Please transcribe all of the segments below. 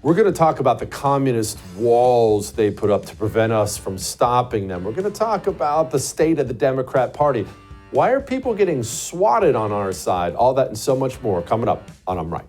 We're going to talk about the communist walls they put up to prevent us from stopping them. We're going to talk about the state of the Democrat Party. Why are people getting swatted on our side? All that and so much more coming up on I'm Right.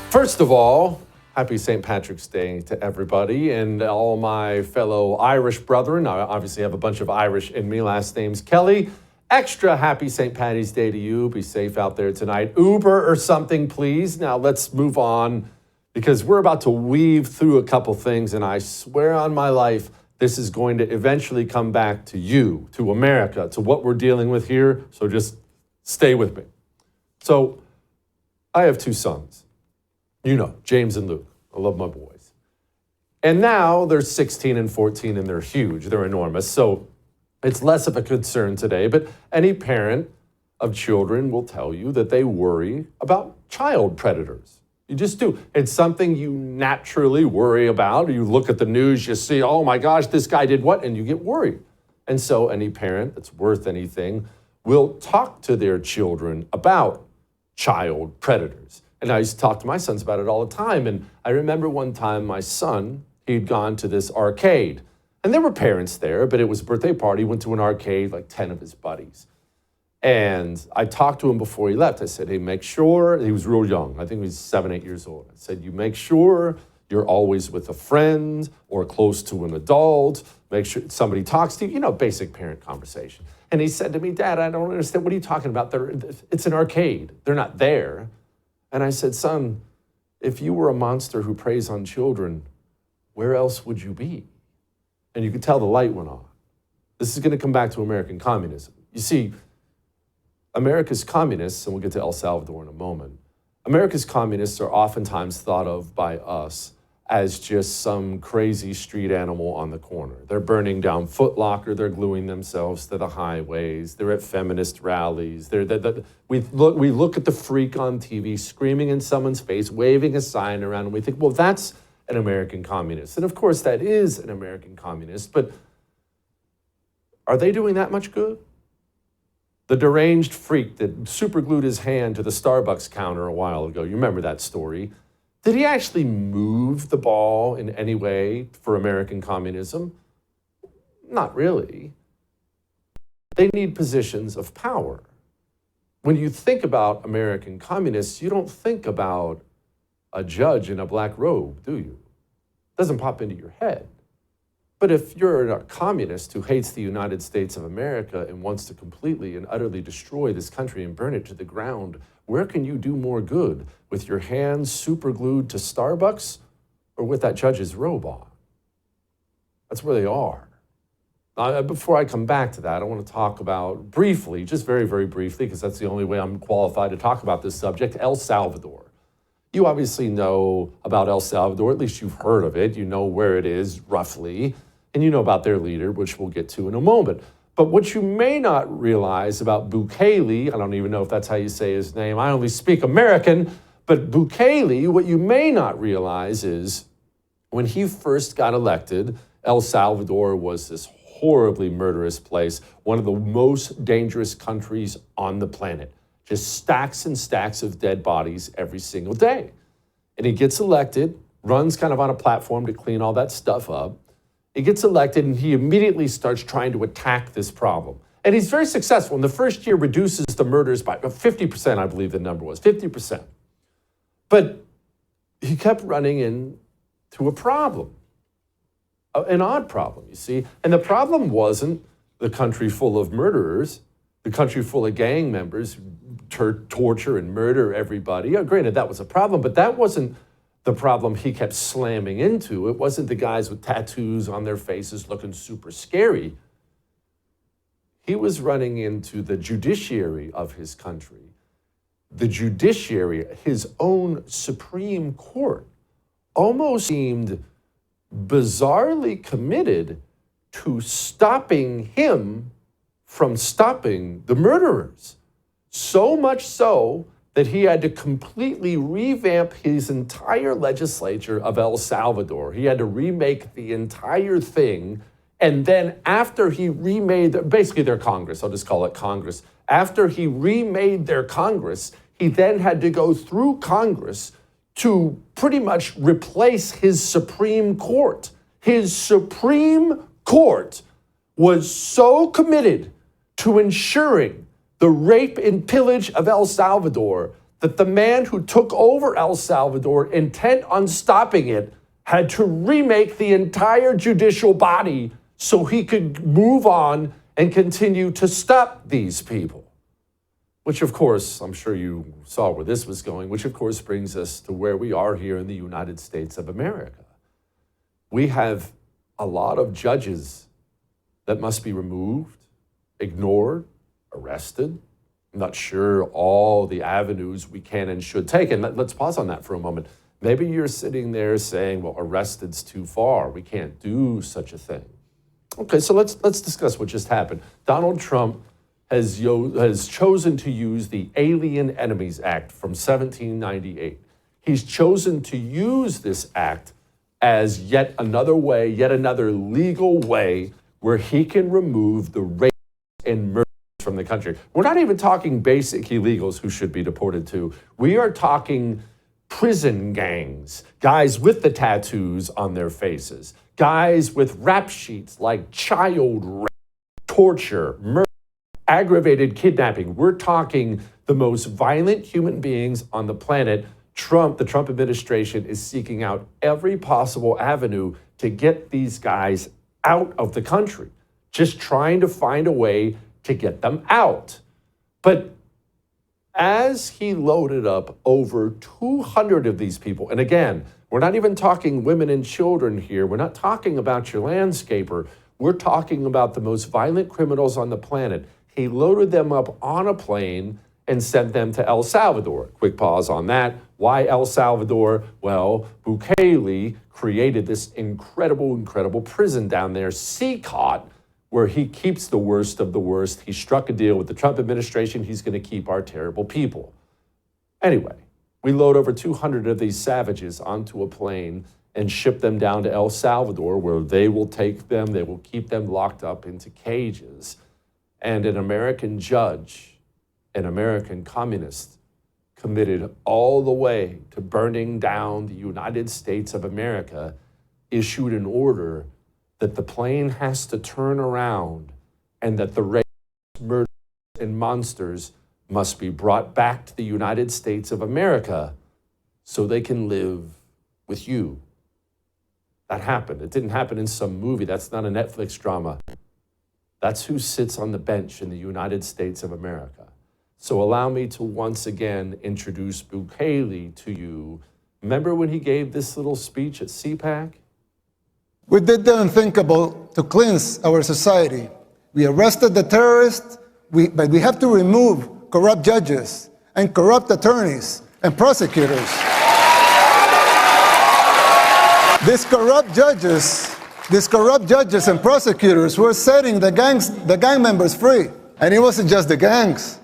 First of all, happy St. Patrick's Day to everybody and all my fellow Irish brethren. I obviously have a bunch of Irish in me. Last name's Kelly. Extra happy St. Patty's Day to you. Be safe out there tonight. Uber or something, please. Now let's move on because we're about to weave through a couple things, and I swear on my life, this is going to eventually come back to you, to America, to what we're dealing with here. So just stay with me. So I have two sons. You know, James and Luke. I love my boys. And now they're 16 and 14 and they're huge. They're enormous. So it's less of a concern today, but any parent of children will tell you that they worry about child predators. You just do. It's something you naturally worry about. You look at the news, you see, oh my gosh, this guy did what? And you get worried. And so any parent that's worth anything will talk to their children about child predators. And I used to talk to my sons about it all the time. And I remember one time my son, he'd gone to this arcade. And there were parents there, but it was a birthday party. He went to an arcade, like 10 of his buddies. And I talked to him before he left. I said, hey, make sure, he was real young. I think he was 7, 8 years old. I said, you make sure you're always with a friend or close to an adult. Make sure somebody talks to you, basic parent conversation. And he said to me, Dad, I don't understand. What are you talking about? It's an arcade. They're not there. And I said, son, if you were a monster who preys on children, where else would you be? And you could tell the light went on. This is going to come back to American communism. You see, America's communists, and we'll get to El Salvador in a moment, America's communists are oftentimes thought of by us as just some crazy street animal on the corner. They're burning down Foot Locker. They're gluing themselves to the highways. They're at feminist rallies. We look at the freak on TV screaming in someone's face, waving a sign around, and we think, well, that's an American communist. And of course, that is an American communist, but are they doing that much good? The deranged freak that superglued his hand to the Starbucks counter a while ago, you remember that story. Did he actually move the ball in any way for American communism? Not really. They need positions of power. When you think about American communists, you don't think about a judge in a black robe, do you? It doesn't pop into your head. But if you're a communist who hates the United States of America and wants to completely and utterly destroy this country and burn it to the ground, where can you do more good? With your hands super glued to Starbucks or with that judge's robe on? That's where they are. Before I come back to that, I want to talk about briefly, just very, very briefly, because that's the only way I'm qualified to talk about this subject, El Salvador. You obviously know about El Salvador, at least you've heard of it. You know where it is roughly, and you know about their leader, which we'll get to in a moment. But what you may not realize about Bukele, I don't even know if that's how you say his name, I only speak American, but Bukele, what you may not realize is when he first got elected, El Salvador was this horribly murderous place, one of the most dangerous countries on the planet. Just stacks and stacks of dead bodies every single day. And he gets elected, runs kind of on a platform to clean all that stuff up. He gets elected and he immediately starts trying to attack this problem. And he's very successful. In the first year, reduces the murders by 50%, I believe the number was, 50%. But he kept running into a problem, an odd problem, you see. And the problem wasn't the country full of murderers, the country full of gang members who torture and murder everybody. Granted, that was a problem, but that wasn't the problem he kept slamming into. It wasn't the guys with tattoos on their faces looking super scary. He was running into the judiciary of his country. The judiciary, his own Supreme Court, almost seemed bizarrely committed to stopping him from stopping the murderers. So much so that he had to completely revamp his entire legislature of El Salvador. He had to remake the entire thing And then after he remade, basically their Congress, I'll just call it Congress. After he remade their Congress, he then had to go through Congress to pretty much replace his Supreme Court. His Supreme Court was so committed to ensuring the rape and pillage of El Salvador that the man who took over El Salvador, intent on stopping it, had to remake the entire judicial body so he could move on and continue to stop these people. Which, of course, I'm sure you saw where this was going, which, of course, brings us to where we are here in the United States of America. We have a lot of judges that must be removed, ignored, arrested. I'm not sure all the avenues we can and should take. And let's pause on that for a moment. Maybe you're sitting there saying, well, arrested's too far. We can't do such a thing. Okay, so let's discuss what just happened. Donald Trump has chosen to use the Alien Enemies Act from 1798. He's chosen to use this act as yet another way, yet another legal way where he can remove the rape and murder from the country. We're not even talking basic illegals who should be deported too. We are talking prison gangs, guys with the tattoos on their faces, guys with rap sheets like child rape, torture, murder, aggravated kidnapping. We're talking the most violent human beings on the planet. The Trump administration is seeking out every possible avenue to get these guys out of the country, just trying to find a way to get them out. But as he loaded up over 200 of these people, and again, we're not even talking women and children here. We're not talking about your landscaper. We're talking about the most violent criminals on the planet. He loaded them up on a plane and sent them to El Salvador. Quick pause on that. Why El Salvador? Well, Bukele created this incredible prison down there, CCOT, where he keeps the worst of the worst. He struck a deal with the Trump administration. He's going to keep our terrible people. Anyway, we load over 200 of these savages onto a plane and ship them down to El Salvador, where they will take them, they will keep them locked up into cages. And an American judge, an American communist, committed all the way to burning down the United States of America, issued an order that the plane has to turn around and that the rapists, murderers, and monsters must be brought back to the United States of America so they can live with you. That happened. It didn't happen in some movie. That's not a Netflix drama. That's who sits on the bench in the United States of America. So allow me to once again introduce Bukele to you. Remember when he gave this little speech at CPAC? We did the unthinkable to cleanse our society. We arrested the terrorists, but we have to remove corrupt judges and corrupt attorneys and prosecutors. These corrupt judges and prosecutors were setting the gang members free. And it wasn't just the gangs.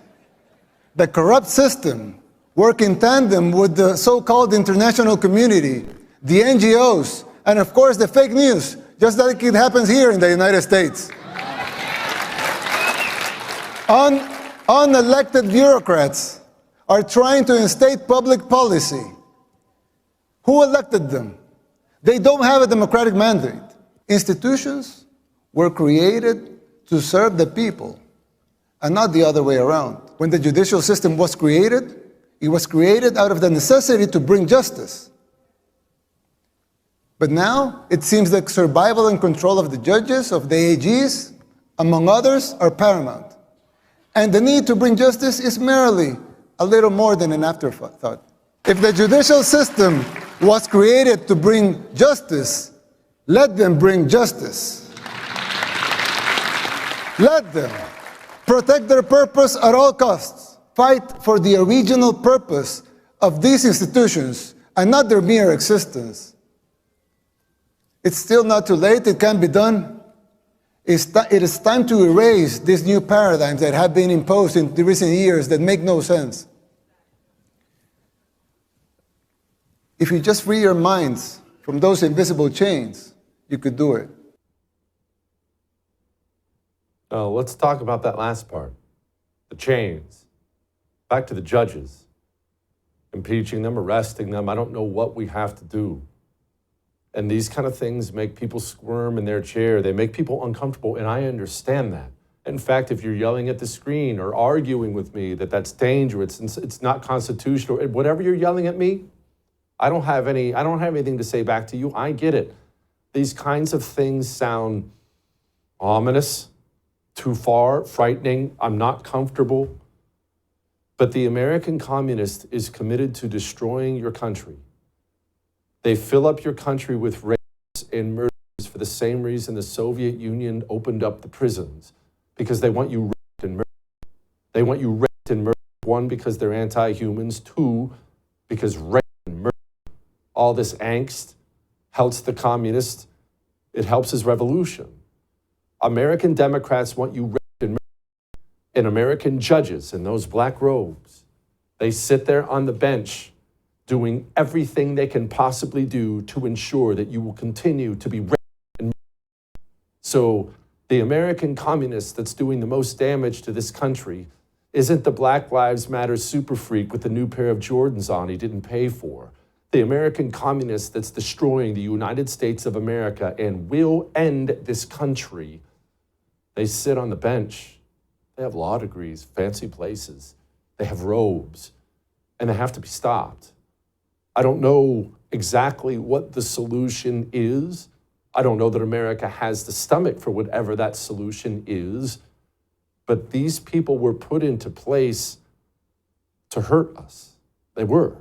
The corrupt system worked in tandem with the so-called international community, the NGOs, and of course the fake news, just like it happens here in the United States. Unelected bureaucrats are trying to instate public policy. Who elected them? They don't have a democratic mandate. Institutions were created to serve the people and not the other way around. When the judicial system was created, it was created out of the necessity to bring justice. But now it seems like survival and control of the judges, of the AGs, among others, are paramount. And the need to bring justice is merely a little more than an afterthought. If the judicial system was created to bring justice, let them bring justice. Let them protect their purpose at all costs. Fight for the original purpose of these institutions and not their mere existence. It's still not too late. It can be done. It is time to erase these new paradigms that have been imposed in the recent years that make no sense. If you just free your minds from those invisible chains, you could do it. No, let's talk about that last part. The chains. Back to the judges. Impeaching them, arresting them. I don't know what we have to do. And these kind of things make people squirm in their chair. They make people uncomfortable, and I understand that. In fact, if you're yelling at the screen or arguing with me that that's dangerous, it's not constitutional, whatever you're yelling at me, I don't have anything to say back to you. I get it. These kinds of things sound ominous, too far, frightening. I'm not comfortable. But the American communist is committed to destroying your country. They fill up your country with rapes and murders for the same reason the Soviet Union opened up the prisons, because they want you raped and murdered. They want you raped and murdered, one, because they're anti-humans, two, because rape and murder, all this angst helps the communist. It helps his revolution. American Democrats want you raped and murdered. And American judges in those black robes, they sit there on the bench doing everything they can possibly do to ensure that you will continue to be raped and murdered. So the American communist that's doing the most damage to this country isn't the Black Lives Matter super freak with the new pair of Jordans on he didn't pay for. The American communist that's destroying the United States of America and will end this country. They sit on the bench. They have law degrees, fancy places. They have robes, and they have to be stopped. I don't know exactly what the solution is. I don't know that America has the stomach for whatever that solution is, but these people were put into place to hurt us. They were.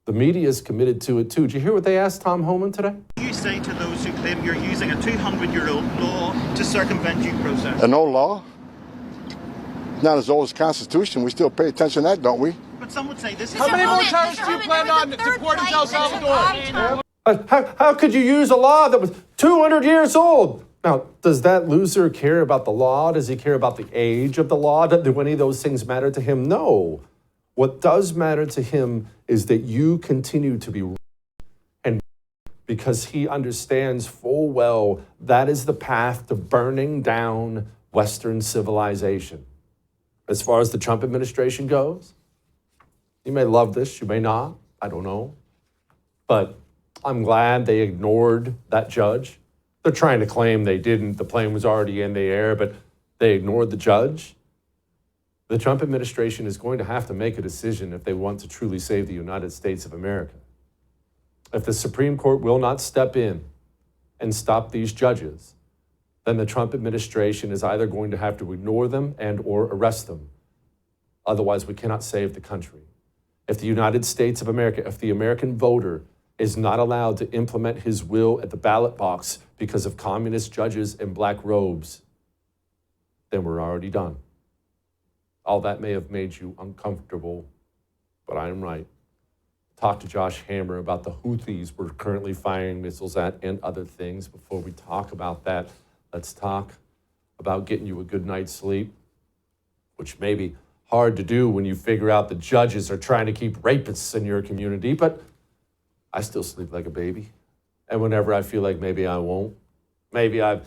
The media is committed to it too. Did you hear what they asked Tom Homan today? You say to those who claim you're using a 200-year-old law to circumvent due process? An old law? Not as old as the Constitution. We still pay attention to that, don't we? But some would say this is... How many more terrorists do you plan on deporting to El Salvador? How could you use a law that was 200 years old? Now, does that loser care about the law? Does he care about the age of the law? Do any of those things matter to him? No. What does matter to him is that you continue to be, and because he understands full well that is the path to burning down Western civilization. As far as the Trump administration goes, you may love this, you may not, I don't know. But I'm glad they ignored that judge. They're trying to claim they didn't. The plane was already in the air, but they ignored the judge. The Trump administration is going to have to make a decision if they want to truly save the United States of America. If the Supreme Court will not step in and stop these judges, then the Trump administration is either going to have to ignore them and or arrest them. Otherwise, we cannot save the country. If the United States of America, if the American voter is not allowed to implement his will at the ballot box because of communist judges in black robes, then we're already done. All that may have made you uncomfortable, but I am right. Talk to Josh Hammer about the Houthis we're currently firing missiles at and other things. Before we talk about that, let's talk about getting you a good night's sleep, which may be hard to do when you figure out the judges are trying to keep rapists in your community, but I still sleep like a baby. And whenever I feel like maybe I won't, maybe I've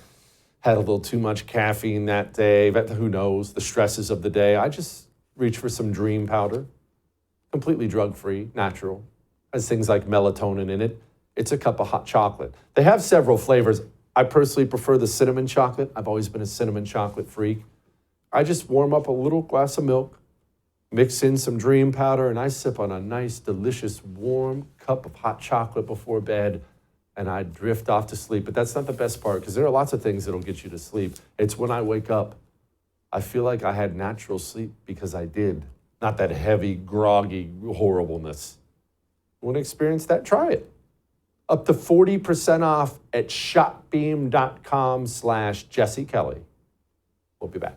had a little too much caffeine that day, but who knows, the stresses of the day, I just reach for some dream powder, completely drug-free, natural, has things like melatonin in it. It's a cup of hot chocolate. They have several flavors. I personally prefer the cinnamon chocolate. I've always been a cinnamon chocolate freak. I just warm up a little glass of milk, mix in some dream powder, and I sip on a nice, delicious, warm cup of hot chocolate before bed, and I drift off to sleep. But that's not the best part, because there are lots of things that'll get you to sleep. It's when I wake up, I feel like I had natural sleep because I did. Not that heavy, groggy horribleness. You want to experience that? Try it. Up to 40% off at shopbeam.com/Jesse Kelly. We'll be back.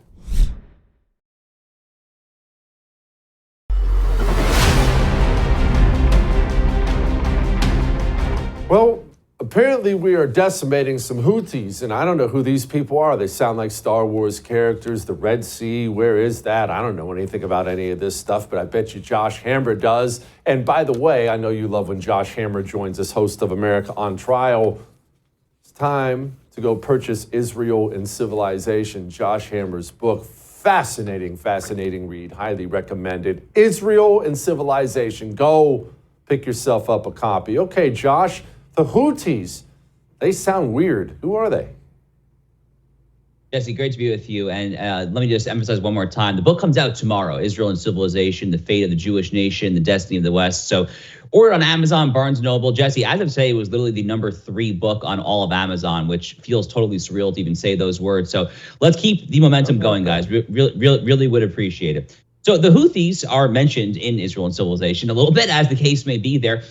Well, apparently we are decimating some Houthis, and I don't know who these people are. They sound like Star Wars characters. The Red Sea, where is that? I don't know anything about any of this stuff, but I bet you Josh Hammer does. And by the way, I know you love when Josh Hammer joins us, host of America on Trial. It's time to to go purchase Israel and Civilization, Josh Hammer's book. Fascinating, fascinating read. Highly recommended. Israel and Civilization. Go pick yourself up a copy. Okay, Josh, the Houthis, they sound weird. Who are they? Jesse, great to be with you. And let me just emphasize one more time. The book comes out tomorrow, Israel and Civilization, The Fate of the Jewish Nation, The Destiny of the West. So order on Amazon, Barnes & Noble. Jesse, as of today, it was literally the #3 book on all of Amazon, which feels totally surreal to even say those words. So let's keep the momentum going, guys. Really would appreciate it. So the Houthis are mentioned in Israel and Civilization a little bit, as the case may be there.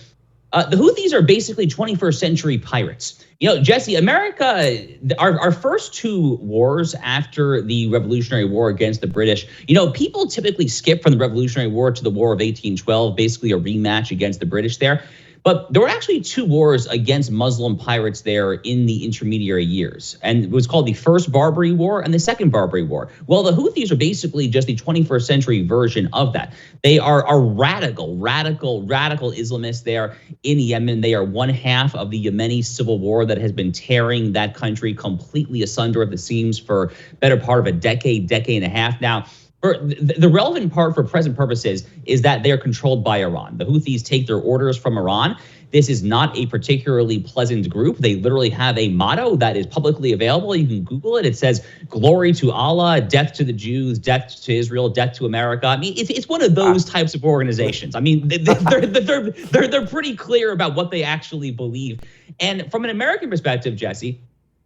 The Houthis are basically 21st century pirates. You know, Jesse, America, our first two wars after the Revolutionary War against the British, you know, people typically skip from the Revolutionary War to the War of 1812, basically a rematch against the British there. But there were actually two wars against Muslim pirates there in the intermediary years. And it was called the First Barbary War and the Second Barbary War. Well, the Houthis are basically just the 21st century version of that. They are radical Islamists there in Yemen. They are one half of the Yemeni civil war that has been tearing that country completely asunder at the seams for better part of a decade and a half now. The relevant part for present purposes is that they are controlled by Iran. The Houthis take their orders from Iran. This is not a particularly pleasant group. They literally have a motto that is publicly available. You can Google it. It says, "Glory to Allah, death to the Jews, death to Israel, death to America." I mean, it's one of those types of organizations. I mean, they're pretty clear about what they actually believe. And from an American perspective, Jesse,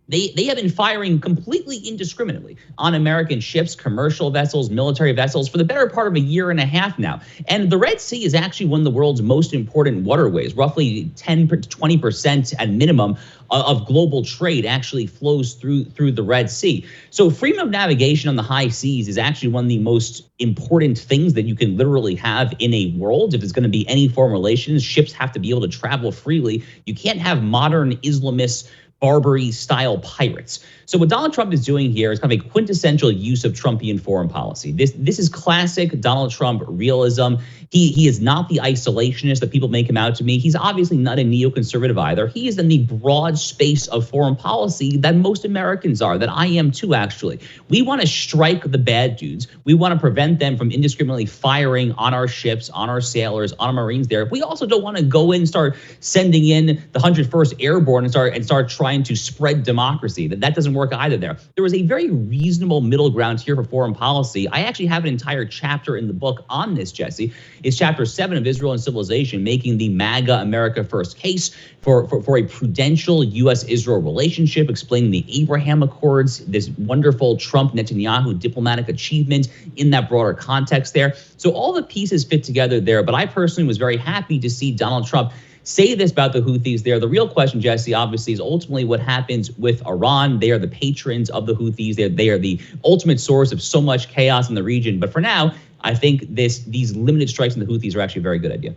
They have been firing completely indiscriminately on American ships, commercial vessels, military vessels for the better part of a year and a half now. And the Red Sea is actually one of the world's most important waterways. Roughly 10 to 20% at minimum of global trade actually flows through the Red Sea. So freedom of navigation on the high seas is actually one of the most important things that you can literally have in a world. If it's going to be any foreign relations, ships have to be able to travel freely. You can't have modern Islamist Barbary-style pirates. So what Donald Trump is doing here is kind of a quintessential use of Trumpian foreign policy. This is classic Donald Trump realism. He is not the isolationist that people make him out to be. He's obviously not a neoconservative either. He is in the broad space of foreign policy that most Americans are, that I am too, actually. We want to strike the bad dudes. We want to prevent them from indiscriminately firing on our ships, on our sailors, on our Marines there. We also don't want to go in and start sending in the 101st Airborne and start trying to spread democracy. That doesn't work either there. There was a very reasonable middle ground here for foreign policy. I actually have an entire chapter in the book on this, Jesse. It's chapter 7 of Israel and Civilization, making the MAGA America First case for a prudential U.S.-Israel relationship, explaining the Abraham Accords, this wonderful Trump-Netanyahu diplomatic achievement in that broader context there. So all the pieces fit together there, but I personally was very happy to see Donald Trump say this about the Houthis there. The real question, Jesse, obviously, is ultimately what happens with Iran. They are the patrons of the Houthis. They are the ultimate source of so much chaos in the region. But for now, I think these limited strikes on the Houthis are actually a very good idea.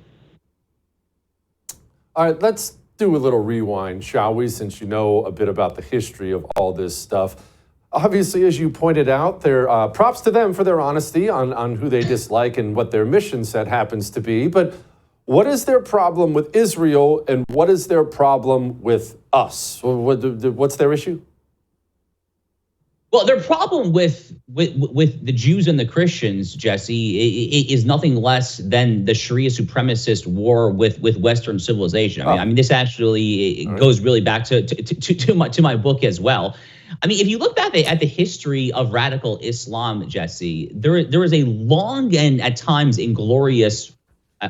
All right, let's do a little rewind, shall we, since you know a bit about the history of all this stuff. Obviously, as you pointed out, props to them for their honesty on who they dislike and what their mission set happens to be. But what is their problem with Israel, and what is their problem with us? What's their issue? Well, their problem with the Jews and the Christians, Jesse, is nothing less than the Sharia supremacist war with Western civilization. I mean, this actually goes really back to my book as well. I mean, if you look back at the history of radical Islam, Jesse, there is a long and at times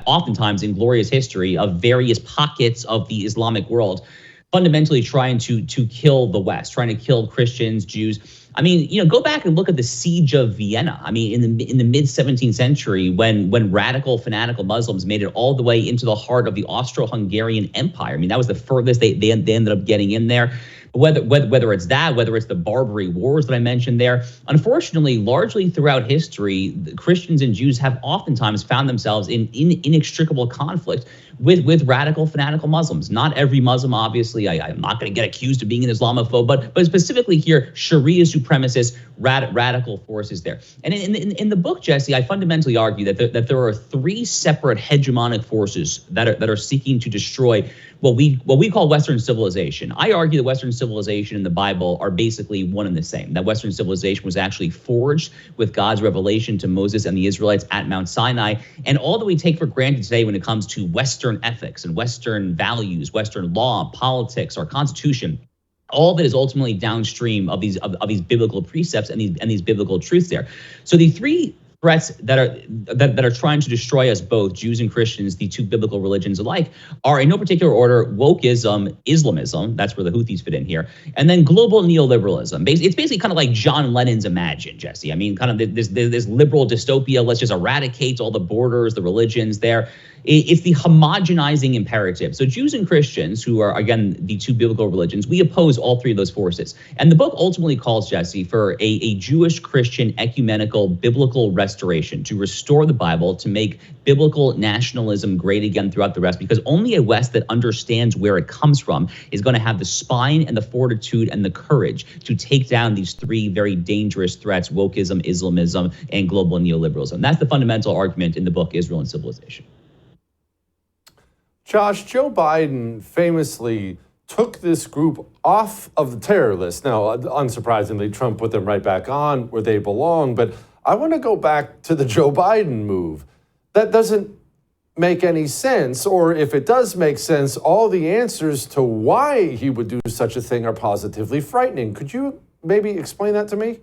oftentimes inglorious history of various pockets of the Islamic world fundamentally trying to kill the West, trying to kill Christians, Jews. I mean, you know, go back and look at the siege of Vienna. I mean, in the mid 17th century, when radical fanatical Muslims made it all the way into the heart of the Austro-Hungarian Empire. I mean, that was the furthest they ended up getting in there. Whether it's that, whether it's the Barbary Wars that I mentioned there, unfortunately, largely throughout history, Christians and Jews have oftentimes found themselves in inextricable conflict with radical fanatical Muslims. Not every Muslim, obviously. I'm not going to get accused of being an Islamophobe, but specifically here, Sharia supremacist radical forces there. And in the book, Jesse, I fundamentally argue that there are three separate hegemonic forces that are seeking to destroy what we call Western civilization. I argue that Western civilization and the Bible are basically one and the same. That Western civilization was actually forged with God's revelation to Moses and the Israelites at Mount Sinai. And all that we take for granted today when it comes to Western ethics and Western values, Western law, politics, our Constitution, all of it is ultimately downstream of these biblical precepts and these biblical truths there. So the three threats that are trying to destroy us both, Jews and Christians, the two biblical religions alike, are in no particular order wokeism, Islamism, that's where the Houthis fit in here, and then global neoliberalism. It's basically kind of like John Lennon's Imagine, Jesse. I mean, kind of this liberal dystopia, let's just eradicate all the borders, the religions there. It's the homogenizing imperative. So Jews and Christians, who are, again, the two biblical religions, we oppose all three of those forces. And the book ultimately calls, Jesse, for a Jewish-Christian ecumenical biblical restoration, to restore the Bible, to make biblical nationalism great again throughout the West, because only a West that understands where it comes from is going to have the spine and the fortitude and the courage to take down these three very dangerous threats: wokeism, Islamism, and global neoliberalism. That's the fundamental argument in the book, Israel and Civilization. Josh, Joe Biden famously took this group off of the terror list. Now, unsurprisingly, Trump put them right back on where they belong. But I want to go back to the Joe Biden move. That doesn't make any sense. Or if it does make sense, all the answers to why he would do such a thing are positively frightening. Could you maybe explain that to me?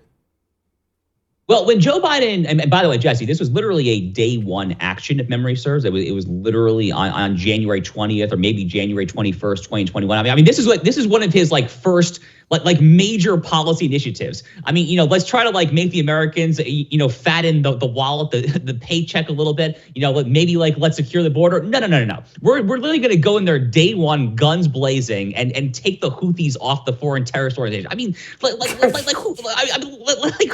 Well, when Joe Biden, and by the way, Jesse, this was literally a day one action, if memory serves. It was literally on January 20th or maybe January 21st, 2021. I mean, this is one of his first major policy initiatives. I mean, let's try to make the Americans, fatten the wallet, the paycheck a little bit. Maybe let's secure the border. No. We're literally going to go in there day one, guns blazing, and take the Houthis off the foreign terrorist organization. I mean,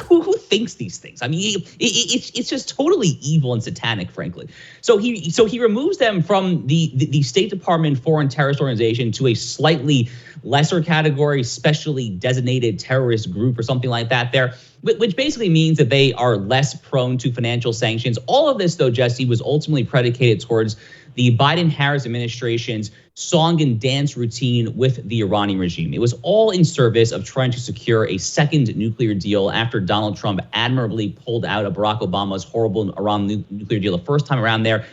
who thinks these things? I mean, it's just totally evil and satanic, frankly. So he removes them from the State Department foreign terrorist organization to a slightly lesser category, specially designated terrorist group or something like that there, which basically means that they are less prone to financial sanctions. All of this, though, Jesse, was ultimately predicated towards the Biden-Harris administration's song and dance routine with the Iranian regime. It was all in service of trying to secure a second nuclear deal after Donald Trump admirably pulled out of Barack Obama's horrible Iran nuclear deal the first time around there.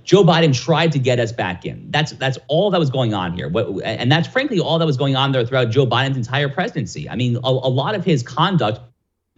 Joe Biden tried to get us back in. That's all that was going on here. And that's frankly all that was going on there throughout Joe Biden's entire presidency. I mean, a lot of his conduct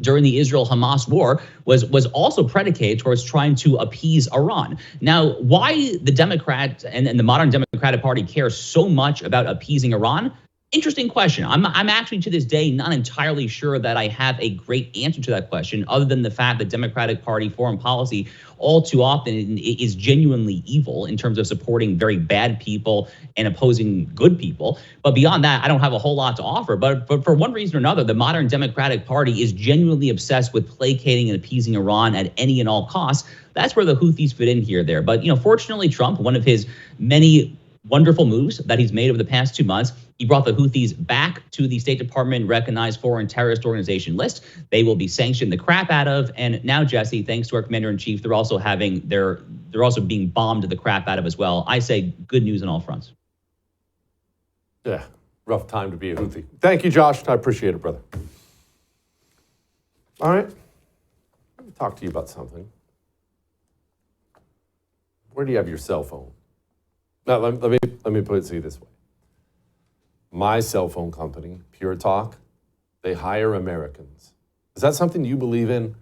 during the Israel-Hamas war was also predicated towards trying to appease Iran. Now, why the Democrats and the modern Democratic Party cares so much about appeasing Iran? Interesting question. I'm actually to this day not entirely sure that I have a great answer to that question, other than the fact that Democratic Party foreign policy all too often is genuinely evil in terms of supporting very bad people and opposing good people. But beyond that, I don't have a whole lot to offer. But for one reason or another, the modern Democratic Party is genuinely obsessed with placating and appeasing Iran at any and all costs. That's where the Houthis fit in here there. But fortunately, Trump, one of his many wonderful moves that he's made over the past 2 months, he brought the Houthis back to the State Department recognized foreign terrorist organization list. They will be sanctioned the crap out of. And now, Jesse, thanks to our commander-in-chief, they're also being bombed the crap out of as well. I say good news on all fronts. Yeah, rough time to be a Houthi. Thank you, Josh. I appreciate it, brother. All right. Let me talk to you about something. Where do you have your cell phone? Now, let me put it to you this way. My cell phone company, Pure Talk, they hire Americans. Is that something you believe in?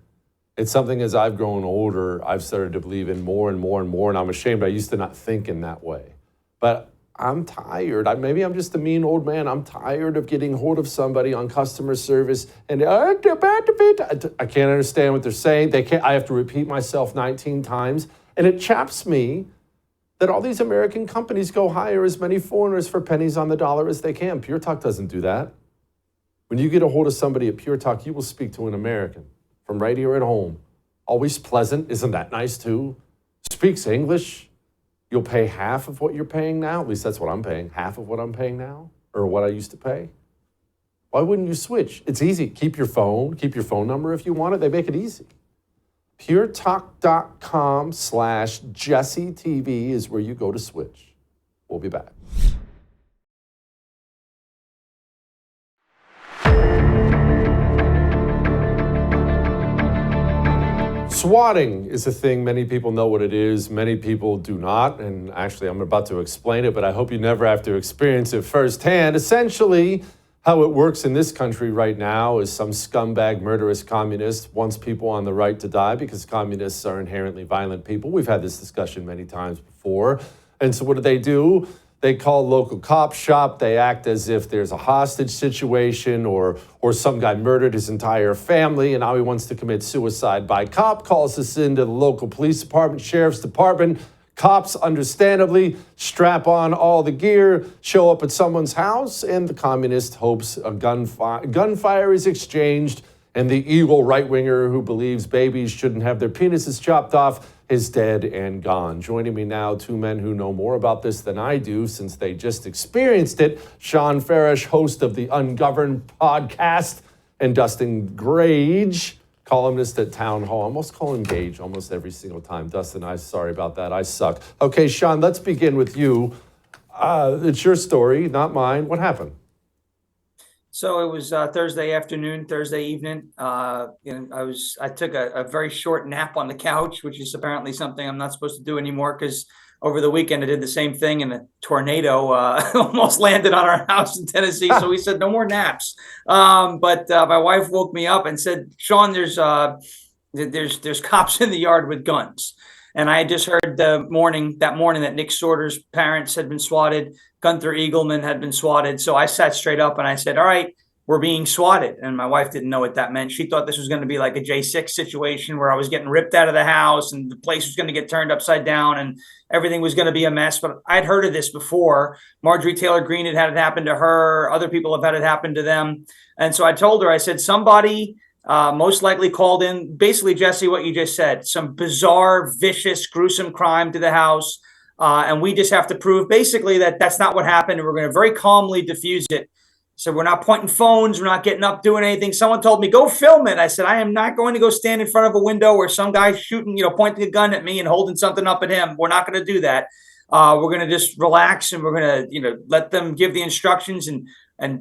It's something as I've grown older, I've started to believe in more and more and more, and I'm ashamed I used to not think in that way. But I'm tired. Maybe I'm just a mean old man. I'm tired of getting hold of somebody on customer service and I can't understand what they're saying. I have to repeat myself 19 times, and it chaps me that all these American companies go hire as many foreigners for pennies on the dollar as they can. Pure Talk doesn't do that. When you get a hold of somebody at Pure Talk, you will speak to an American from right here at home. Always pleasant. Isn't that nice too? Speaks English. you'll pay half of what you're paying now. At least that's what I'm paying, half of what I'm paying now, or what I used to pay. Why wouldn't you switch? It's easy. Keep your phone number if you want it. They make it easy. puretalk.com/JesseTV is where you go to switch. We'll be back. Swatting is a thing. Many people know what it is. Many people do not. And actually, I'm about to explain it, but I hope you never have to experience it firsthand. Essentially, how it works in this country right now is some scumbag, murderous communist wants people on the right to die because communists are inherently violent people. We've had this discussion many times before. And so what do? They call local cop shop. They act as if there's a hostage situation or some guy murdered his entire family and now he wants to commit suicide by cop, calls us into the local police department, sheriff's department. Cops, understandably, strap on all the gear, show up at someone's house, and the communist hopes a gunfire is exchanged, and the evil right-winger who believes babies shouldn't have their penises chopped off is dead and gone. Joining me now, two men who know more about this than I do, since they just experienced it. Shawn, Farash, host of the Ungoverned podcast, and Dustin, Grage, columnist at Town Hall. I almost call him Gage almost every single time. Dustin, I'm sorry about that. I suck. Okay, Shawn, let's begin with you. It's your story, not mine. What happened? So it was Thursday evening. And I took a very short nap on the couch, which is apparently something I'm not supposed to do anymore because over the weekend I did the same thing and a tornado almost landed on our house in Tennessee. So we said no more naps. But my wife woke me up and said, "Shawn, there's cops in the yard with guns." And I had just heard that morning that Nick Sorter's parents had been swatted, Gunther Eagleman had been swatted. So I sat straight up and I said, "All right, we're being swatted." And my wife didn't know what that meant. She thought this was going to be like a J6 situation where I was getting ripped out of the house and the place was going to get turned upside down and everything was going to be a mess. But I'd heard of this before. Marjorie Taylor Greene had it happen to her. Other people have had it happen to them. And so I told her, I said, somebody most likely called in, basically, Jesse, what you just said, some bizarre, vicious, gruesome crime to the house. And we just have to prove basically that that's not what happened. And we're going to very calmly diffuse it. So we're not pointing phones. We're not getting up, doing anything. Someone told me, go film it. I said, I am not going to go stand in front of a window where some guy's shooting, pointing a gun at me and holding something up at him. We're not going to do that. We're going to just relax and we're going to, let them give the instructions and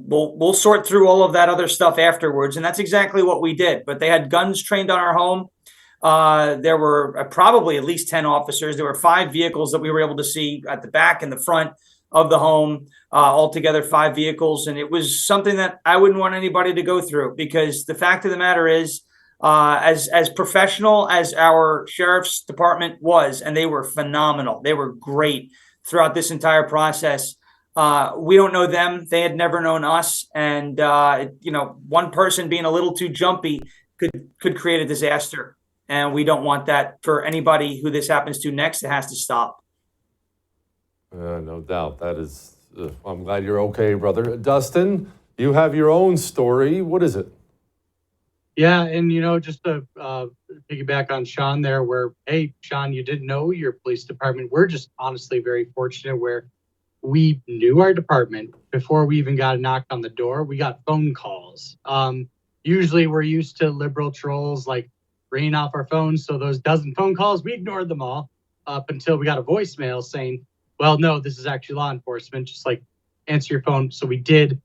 we'll sort through all of that other stuff afterwards. And that's exactly what we did. But they had guns trained on our home. There were probably at least 10 officers. There were 5 vehicles that we were able to see at the back and the front of the home, altogether 5 vehicles. And it was something that I wouldn't want anybody to go through because the fact of the matter is, as professional as our sheriff's department was, and they were phenomenal. They were great throughout this entire process. We don't know them. They had never known us. And, one person being a little too jumpy could create a disaster. And we don't want that for anybody who this happens to next. It has to stop. No doubt. That is, I'm glad you're okay, brother. Dustin, you have your own story. What is it? Yeah, and just to piggyback on Shawn there, where, hey, Shawn, you didn't know your police department. We're just honestly very fortunate where we knew our department before we even got knocked on the door. We got phone calls. Usually we're used to liberal trolls like ringing off our phones. So those dozen phone calls, we ignored them all up until we got a voicemail saying, well, no, this is actually law enforcement. Just like answer your phone. So we did.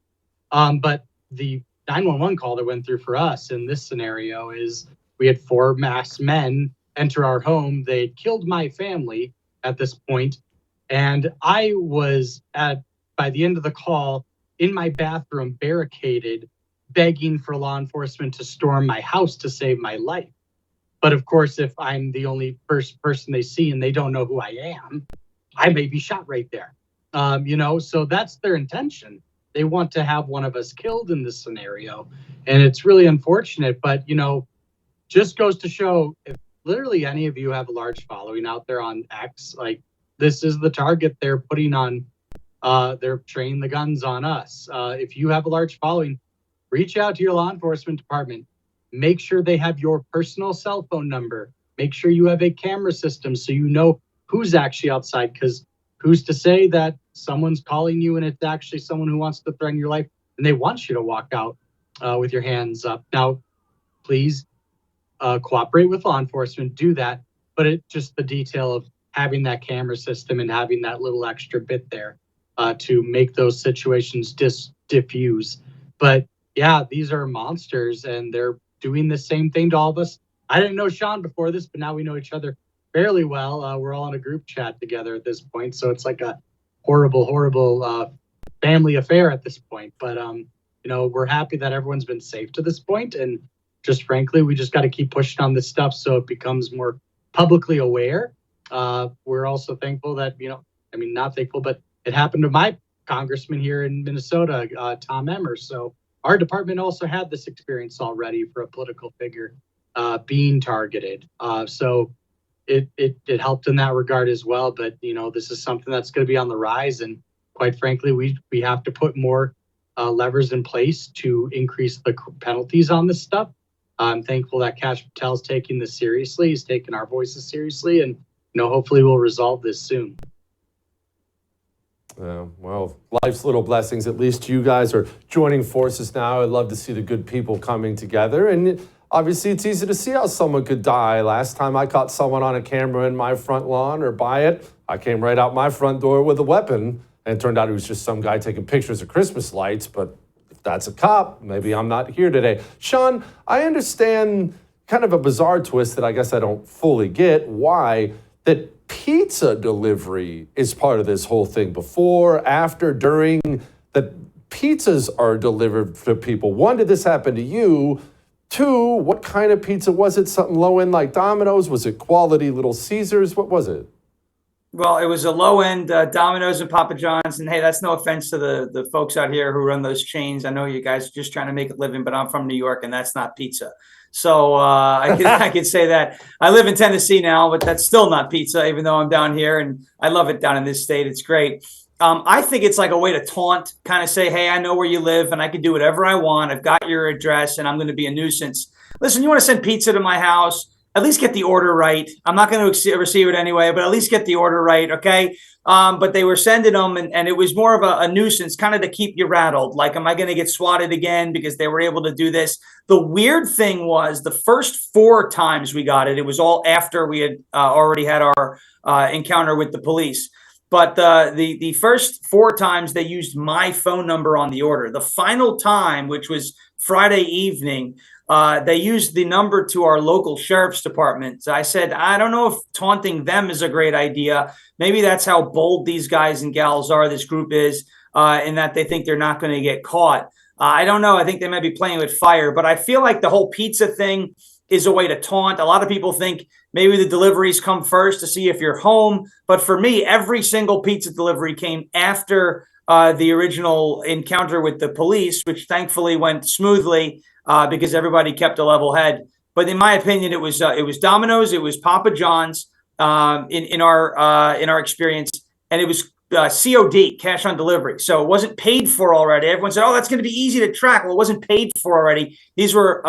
But the 911 call that went through for us in this scenario is we had 4 masked men enter our home. They had killed my family at this point. And I was by the end of the call in my bathroom, barricaded, begging for law enforcement to storm my house to save my life. But of course, if I'm the only person they see and they don't know who I am, I may be shot right there. So that's their intention. They want to have one of us killed in this scenario. And it's really unfortunate, but, just goes to show if literally any of you have a large following out there on X, like this is the target they're putting on, they're training the guns on us. If you have a large following, reach out to your law enforcement department. Make sure they have your personal cell phone number. Make sure you have a camera system so you know who's actually outside, because who's to say that someone's calling you and it's actually someone who wants to threaten your life and they want you to walk out with your hands up. Now, please cooperate with law enforcement, do that, but it's just the detail of having that camera system and having that little extra bit there to make those situations diffuse. But yeah, these are monsters and they're doing the same thing to all of us. I didn't know Shawn before this, but now we know each other fairly well. We're all in a group chat together at this point. So it's like a horrible family affair at this point. But, we're happy that everyone's been safe to this point. And just frankly, we just got to keep pushing on this stuff so it becomes more publicly aware. We're also thankful that, not thankful, but it happened to my congressman here in Minnesota, Tom Emmer. So our department also had this experience already for a political figure being targeted. So it helped in that regard as well. But, this is something that's going to be on the rise. And quite frankly, we have to put more levers in place to increase the penalties on this stuff. I'm thankful that Kash Patel's taking this seriously. He's taking our voices seriously. And, hopefully we'll resolve this soon. Well, life's little blessings. At least you guys are joining forces now. I'd love to see the good people coming together. And obviously, it's easy to see how someone could die. Last time I caught someone on a camera in my front lawn or by it, I came right out my front door with a weapon. And it turned out it was just some guy taking pictures of Christmas lights. But if that's a cop, maybe I'm not here today. Shawn, I understand kind of a bizarre twist that I guess I don't fully get. Why? That pizza delivery is part of this whole thing. Before, after, during, that pizzas are delivered to people. One, did this happen to you? Two, what kind of pizza was it? Something low-end like Domino's? Was it quality Little Caesars? What was it? Well, it was a low-end Domino's and Papa John's. And hey, that's no offense to the folks out here who run those chains. I know you guys are just trying to make a living, but I'm from New York and that's not pizza. So I can say that. I live in Tennessee now, but that's still not pizza, even though I'm down here. And I love it down in this state. It's great. I think it's like a way to taunt, kind of say, hey, I know where you live and I can do whatever I want. I've got your address and I'm going to be a nuisance. Listen, you want to send pizza to my house? At least get the order right. I'm not going to receive it anyway, but at least get the order right, okay? But they were sending them, and it was more of a nuisance, kind of to keep you rattled. Like, am I going to get swatted again because they were able to do this? The weird thing was the first 4 times we got it, it was all after we had already had our encounter with the police. But the first 4 times they used my phone number on the order. The final time, which was Friday evening, they used the number to our local sheriff's department. So I said, I don't know if taunting them is a great idea. Maybe that's how bold these guys and gals are, this group is, in that they think they're not going to get caught. I don't know. I think they might be playing with fire. But I feel like the whole pizza thing is a way to taunt. A lot of people think maybe the deliveries come first to see if you're home. But for me, every single pizza delivery came after the original encounter with the police, which thankfully went smoothly. Because everybody kept a level head. But in my opinion, it was Domino's, it was Papa John's in our experience, and it was COD, cash on delivery. So it wasn't paid for already. Everyone said, oh, that's going to be easy to track. Well, it wasn't paid for already. These were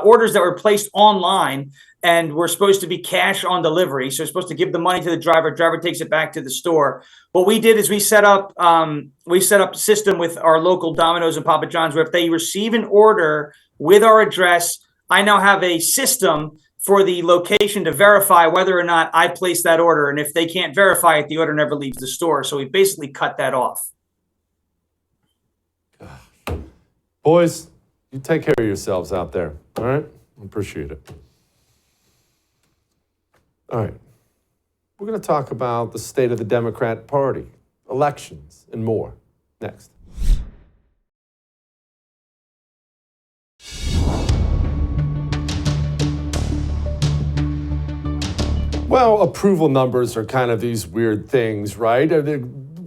orders that were placed online and were supposed to be cash on delivery. So you're supposed to give the money to the driver. Driver takes it back to the store. What we did is we set up a system with our local Domino's and Papa John's where if they receive an order with our address, I now have a system for the location to verify whether or not I placed that order. And if they can't verify it, the order never leaves the store. So we basically cut that off. Boys, you take care of yourselves out there, all right? I appreciate it. All right. We're going to talk about the state of the Democrat Party, elections, and more next. Well, approval numbers are kind of these weird things, right?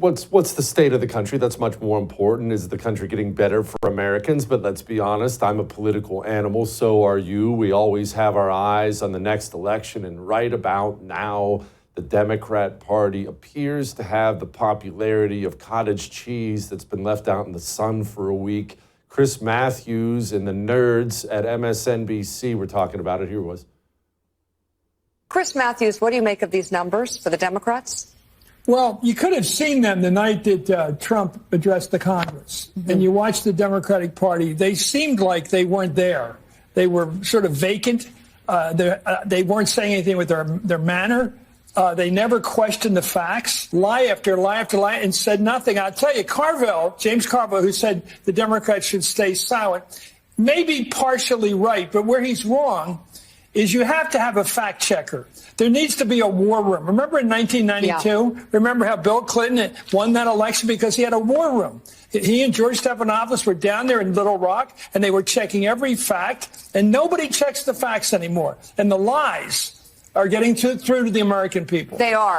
What's the state of the country? That's much more important. Is the country getting better for Americans? But let's be honest, I'm a political animal, so are you. We always have our eyes on the next election, and right about now, the Democrat Party appears to have the popularity of cottage cheese that's been left out in the sun for a week. Chris Matthews and the nerds at MSNBC were talking about it. Here it was. Chris Matthews, what do you make of these numbers for the Democrats? Well, you could have seen them the night that Trump addressed the Congress. And you watched the Democratic Party. They seemed like they weren't there. They were sort of vacant. They weren't saying anything with their manner. They never questioned the facts, lie after lie after lie, and said nothing. I'll tell you, James Carville, who said the Democrats should stay silent, may be partially right, but where he's wrong is you have to have a fact checker. There needs to be a war room. Remember in 1992? Yeah. Remember how Bill Clinton won that election because he had a war room. He and George Stephanopoulos were down there in Little Rock, and they were checking every fact, and nobody checks the facts anymore. And the lies are getting through to the American people. They are.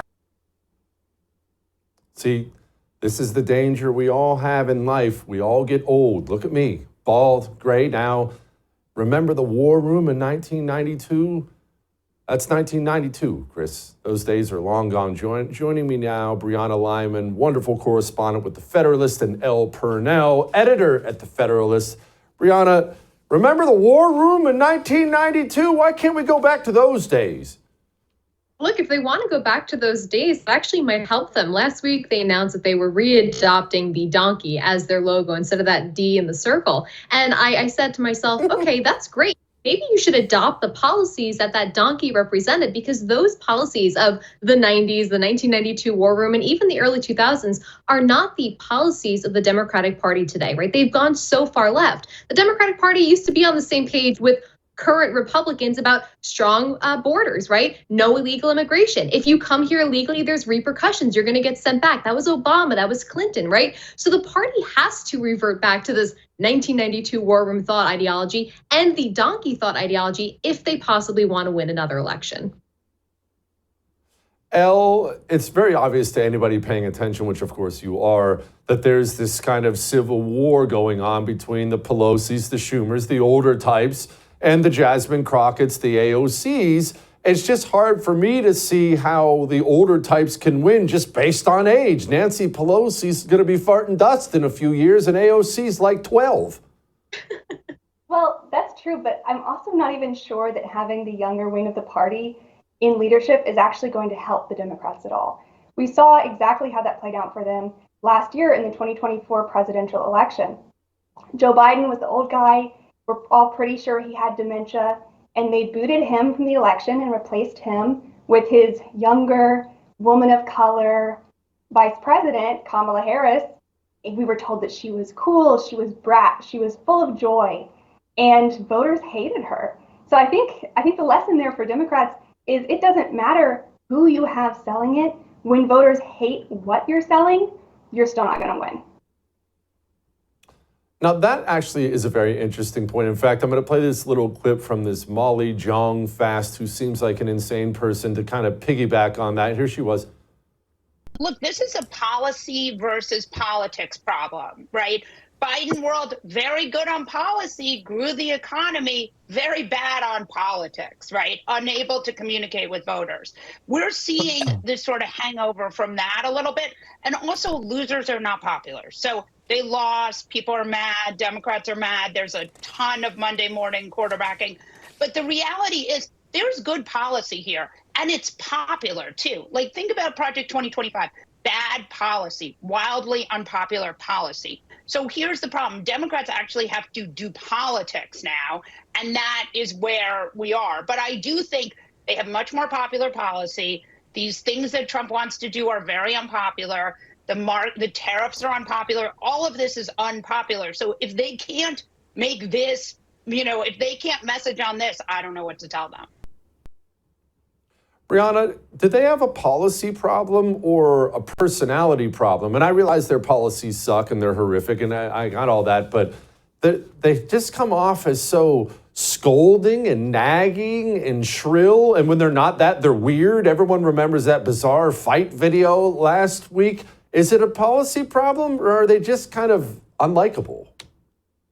See, this is the danger we all have in life. We all get old. Look at me, bald, gray now. Remember the war room in 1992? That's 1992, Chris. Those days are long gone. Joining me now, Brianna Lyman, wonderful correspondent with The Federalist, and Elle, Purnell, editor at The Federalist. Brianna, remember the war room in 1992? Why can't we go back to those days? Look, if they want to go back to those days, it actually might help them. Last week, they announced that they were readopting the donkey as their logo instead of that D in the circle. And I said to myself, okay, that's great. Maybe you should adopt the policies that donkey represented, because those policies of the 90s, the 1992 war room, and even the early 2000s are not the policies of the Democratic Party today, right? They've gone so far left. The Democratic Party used to be on the same page with current Republicans about strong borders, right? No illegal immigration. If you come here illegally, there's repercussions. You're going to get sent back. That was Obama. That was Clinton, right? So the party has to revert back to this 1992 war room thought ideology and the donkey thought ideology if they possibly want to win another election. Elle, it's very obvious to anybody paying attention, which of course you are, that there's this kind of civil war going on between the Pelosi's, the Schumers, the older types, and the Jasmine Crockett's, the AOC's. It's just hard for me to see how the older types can win just based on age. Nancy Pelosi's going to be farting dust in a few years, and AOC's like 12. Well, that's true, but I'm also not even sure that having the younger wing of the party in leadership is actually going to help the Democrats at all. We saw exactly how that played out for them last year in the 2024 presidential election. Joe Biden was the old guy. We're all pretty sure he had dementia, and they booted him from the election and replaced him with his younger woman of color vice president, Kamala Harris. We were told that she was cool, she was she was full of joy, and voters hated her. So I think the lesson there for Democrats is it doesn't matter who you have selling it. When voters hate what you're selling, you're still not going to win. Now, that actually is a very interesting point. In fact, I'm going to play this little clip from this Molly Jong Fast, who seems like an insane person, to kind of piggyback on that. Here she was. Look, this is a policy versus politics problem, right? Biden world, very good on policy, grew the economy, very bad on politics, right? Unable to communicate with voters. We're seeing this sort of hangover from that a little bit. And also, losers are not popular. So they lost, people are mad, Democrats are mad. There's a ton of Monday morning quarterbacking. But the reality is there's good policy here, and it's popular too. Like, think about Project 2025. Bad policy, wildly unpopular policy. So here's the problem. Democrats actually have to do politics now, and that is where we are. But I do think they have much more popular policy. These things that Trump wants to do are very unpopular. The tariffs are unpopular. All of this is unpopular. So if they can't make this, if they can't message on this, I don't know what to tell them. Brianna, did they have a policy problem or a personality problem? And I realize their policies suck and they're horrific, and I got all that, but they just come off as so scolding and nagging and shrill. And when they're not that, they're weird. Everyone remembers that bizarre fight video last week. Is it a policy problem, or are they just kind of unlikable?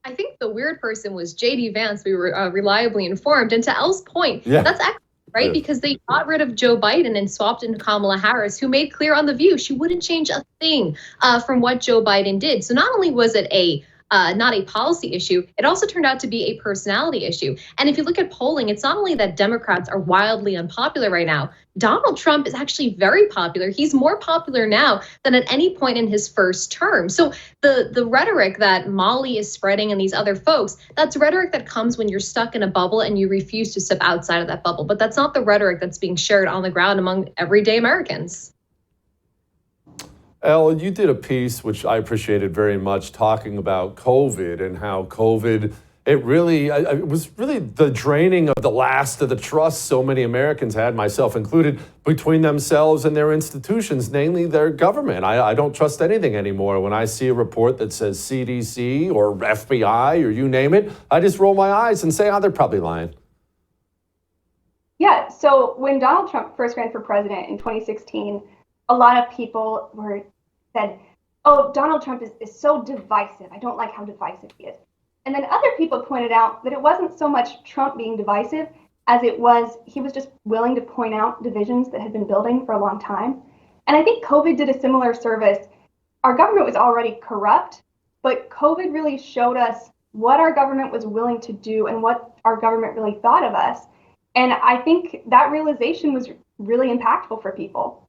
I think the weird person was J.D. Vance. We were reliably informed. And to Elle's point, that's excellent. Right? Yeah. Because they got rid of Joe Biden and swapped in Kamala Harris, who made clear on The View she wouldn't change a thing from what Joe Biden did. So not only was it a not a policy issue, it also turned out to be a personality issue. And if you look at polling, it's not only that Democrats are wildly unpopular right now, Donald Trump is actually very popular. He's more popular now than at any point in his first term. So the rhetoric that Molly is spreading and these other folks, that's rhetoric that comes when you're stuck in a bubble and you refuse to step outside of that bubble. But that's not the rhetoric that's being shared on the ground among everyday Americans. Elle, you did a piece, which I appreciated very much, talking about COVID and how COVID, it was really the draining of the last of the trust so many Americans had, myself included, between themselves and their institutions, namely their government. I don't trust anything anymore. When I see a report that says CDC or FBI or you name it, I just roll my eyes and say, oh, they're probably lying. Yeah, so when Donald Trump first ran for president in 2016, a lot of people said, oh, Donald Trump is so divisive. I don't like how divisive he is. And then other people pointed out that it wasn't so much Trump being divisive as it was he was just willing to point out divisions that had been building for a long time. And I think COVID did a similar service. Our government was already corrupt, but COVID really showed us what our government was willing to do and what our government really thought of us. And I think that realization was really impactful for people.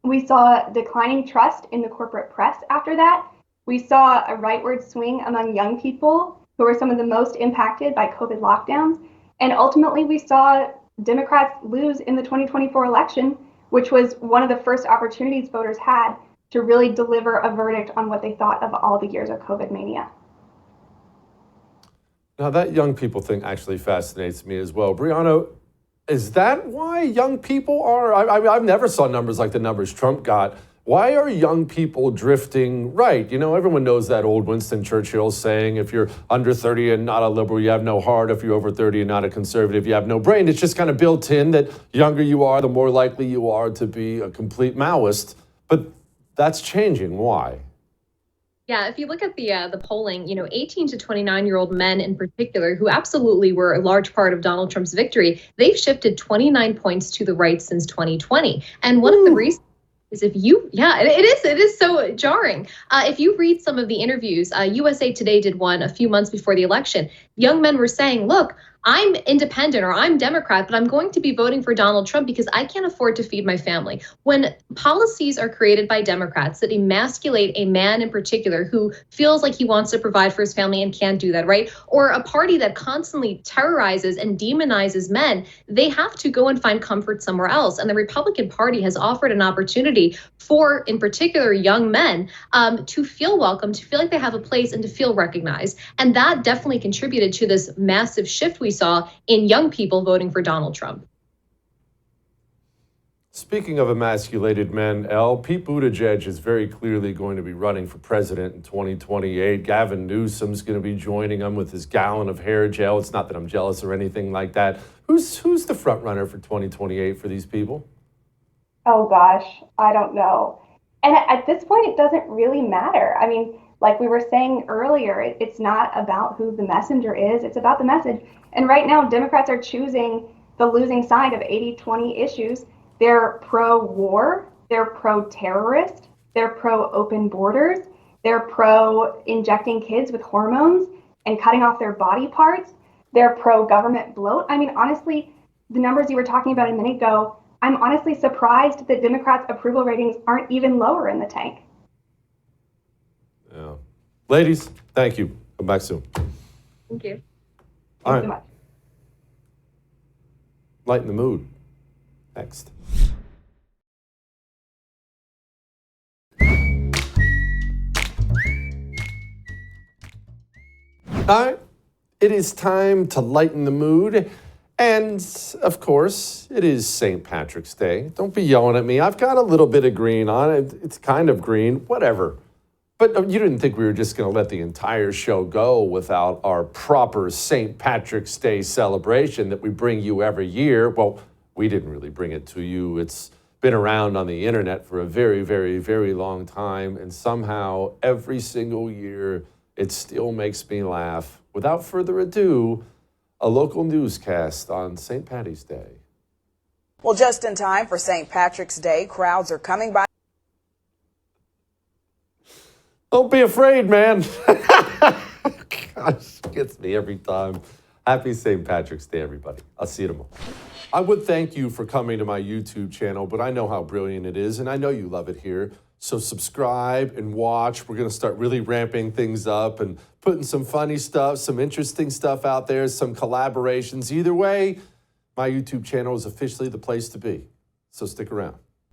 We saw declining trust in the corporate press after that. We saw a rightward swing among young people who were some of the most impacted by COVID lockdowns. And ultimately, we saw Democrats lose in the 2024 election, which was one of the first opportunities voters had to really deliver a verdict on what they thought of all the years of COVID mania. Now, that young people thing actually fascinates me as well. Brianna, is that why young people are, I've never saw numbers like the numbers Trump got. Why are young people drifting right? You know, everyone knows that old Winston Churchill saying, if you're under 30 and not a liberal, you have no heart. If you're over 30 and not a conservative, you have no brain. It's just kind of built in that younger you are, the more likely you are to be a complete Maoist. But that's changing. Why? Yeah, if you look at the polling, 18 to 29-year-old men in particular, who absolutely were a large part of Donald Trump's victory, they've shifted 29 points to the right since 2020. And one of the reasons is it is so jarring. If you read some of the interviews, USA Today did one a few months before the election. Young men were saying, look, I'm independent or I'm Democrat, but I'm going to be voting for Donald Trump because I can't afford to feed my family. When policies are created by Democrats that emasculate a man in particular who feels like he wants to provide for his family and can't do that, right? Or a party that constantly terrorizes and demonizes men, they have to go and find comfort somewhere else. And the Republican Party has offered an opportunity for, in particular, young men to feel welcome, to feel like they have a place and to feel recognized. And that definitely contributed to this massive shift we saw in young people voting for Donald Trump. Speaking of emasculated men, Elle, Pete Buttigieg is very clearly going to be running for president in 2028. Gavin Newsom's going to be joining him with his gallon of hair gel. It's not that I'm jealous or anything like that. Who's the front runner for 2028 for these people? Oh gosh, I don't know. And at this point, it doesn't really matter. I mean, like we were saying earlier, it's not about who the messenger is, it's about the message. And right now, Democrats are choosing the losing side of 80-20 issues. They're pro-war, they're pro-terrorist, they're pro-open borders, they're pro-injecting kids with hormones and cutting off their body parts, they're pro-government bloat. I mean, honestly, the numbers you were talking about a minute ago, I'm honestly surprised that Democrats' approval ratings aren't even lower in the tank. Yeah. Ladies, thank you. Come back soon. Thank you. All Thank you so right. much. Lighten the mood. Next. All right. It is time to lighten the mood. And, of course, it is St. Patrick's Day. Don't be yelling at me. I've got a little bit of green on it. It's kind of green. Whatever. But you didn't think we were just going to let the entire show go without our proper St. Patrick's Day celebration that we bring you every year. Well, we didn't really bring it to you. It's been around on the internet for a very, very, very long time. And somehow, every single year, it still makes me laugh. Without further ado, a local newscast on St. Paddy's Day. Well, just in time for St. Patrick's Day, crowds are coming by. Don't be afraid, man. gosh, gets me every time. Happy St. Patrick's Day, everybody. I'll see you tomorrow. I would thank you for coming to my YouTube channel, but I know how brilliant it is, and I know you love it here. So subscribe and watch. We're going to start really ramping things up and putting some funny stuff, some interesting stuff out there, some collaborations. Either way, my YouTube channel is officially the place to be. So stick around.